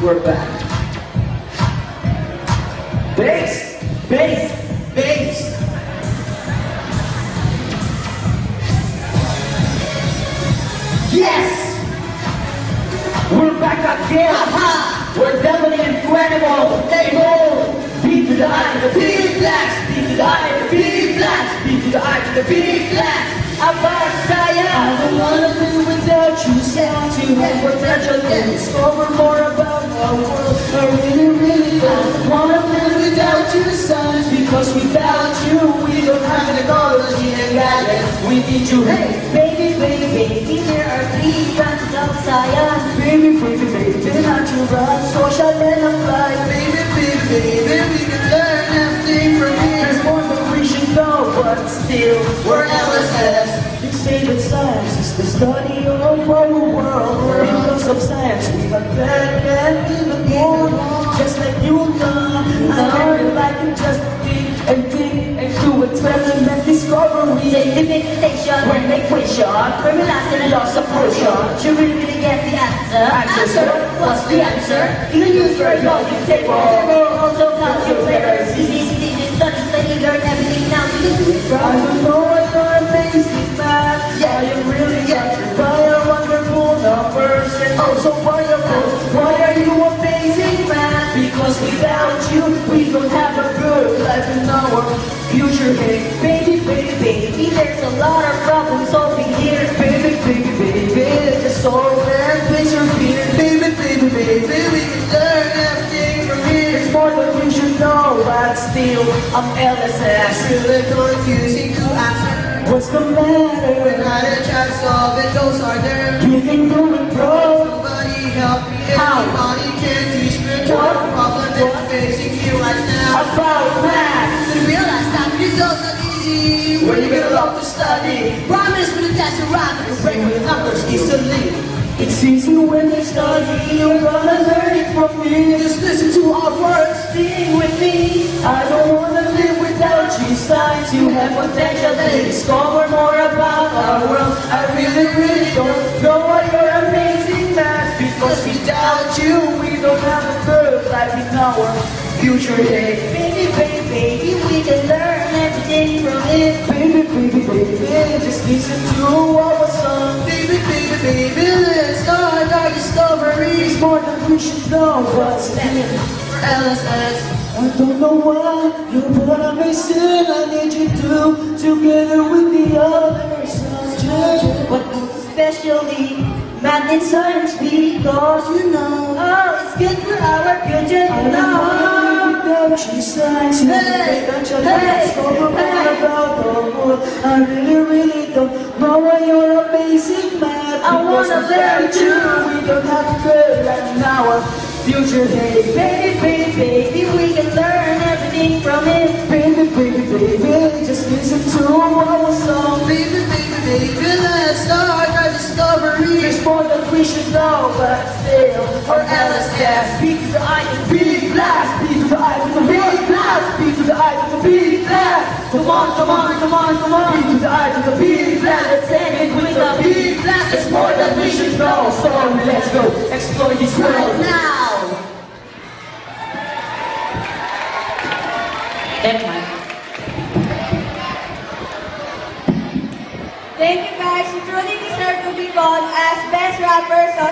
we're back. Bass, bass, bass. Yes! We're back again. We're definitely incredible. They roll. Beat to the eye, to the beat blast. Beat to the eye, to the beat blast. Beat to the eye, to the beat blast. About Saya. I don't wanna live without you. Sound to have potential. Discover more about our world. I really, really don't wanna live without you, sons. Because without you, we don't have technology and gadgets. We need you. Hey, baby, baby, baby, there are three branches of science. Baby, baby, baby, natural, social, and applied. Baby, baby, baby, we can learn everything from here. There's more than we should know, but still, we're LSS. You say that science is the study of our world. Because of science, we are better and even more. Just like Newton, I learned like you just think and think and do experiment discovery. Limitation when equation, formulas and laws of motion. You really get the answer. Answer, what's the answer? You can use your logic table. Also calculators. Easy to study, you learn everything now. You can do it I don't know what your amazing math. Yeah, you really get it by a wonderful numbers and also wonderful. Why are you amazing, man? Because without you, we don't have a good life in our future. Hey, baby, baby, baby, there's a lot of problem solving here. baby, baby, baby, just solve and place your fear. Baby, baby, baby, we can learn everything from here. It's more than we should know, but still, I'm LSS. Really confusing to answer. What's the matter? When I try to solve it, those are there. You can do it, bro. Nobody help me. How? Anybody can teach me the What? problem that's facing you right now. About math. To realize that results are easy When you get a lot to study, Promise with a test around and break with numbers easily. it's easy when you study. You're gonna learn it from me. Just listen to our words. Sing with me. I don't wanna live without you. Science, you have potential to discover more about our world. I really, really don't know why you're amazing, math. Because without you, we don't have a good life in our future. Hey, Baby, baby, baby, we can learn everything from it. baby, baby, baby, just listen to our song. Baby, baby, baby, let's start our discovery. It's more than we should know, but still. For LSS. I don't know why you're what I'm missing. I need you to together with the others. But most especially math and science, because you know, oh, it's good for our future, I you don't know know. without you, science. Hey, hey, hey. About the world. I really, really don't know why you're amazing, man. I wanna learn too. We don't have to go right now. Future, hey, Baby, baby, baby, we can learn everything from it. baby, baby, baby, just listen to our song. Baby, baby, baby, let's start our discovery. There's more than we should know, but still, For LSS. B to the I to the B blast, B to the I to the B blast, B to the I to the B blast. Come on, come on, come on, come on. B to the I to the B blast. Let's sing it with the B blast. It's more than we should know, so let's go explore this world. Now. Thank you guys. You truly deserve to be called as best rappers of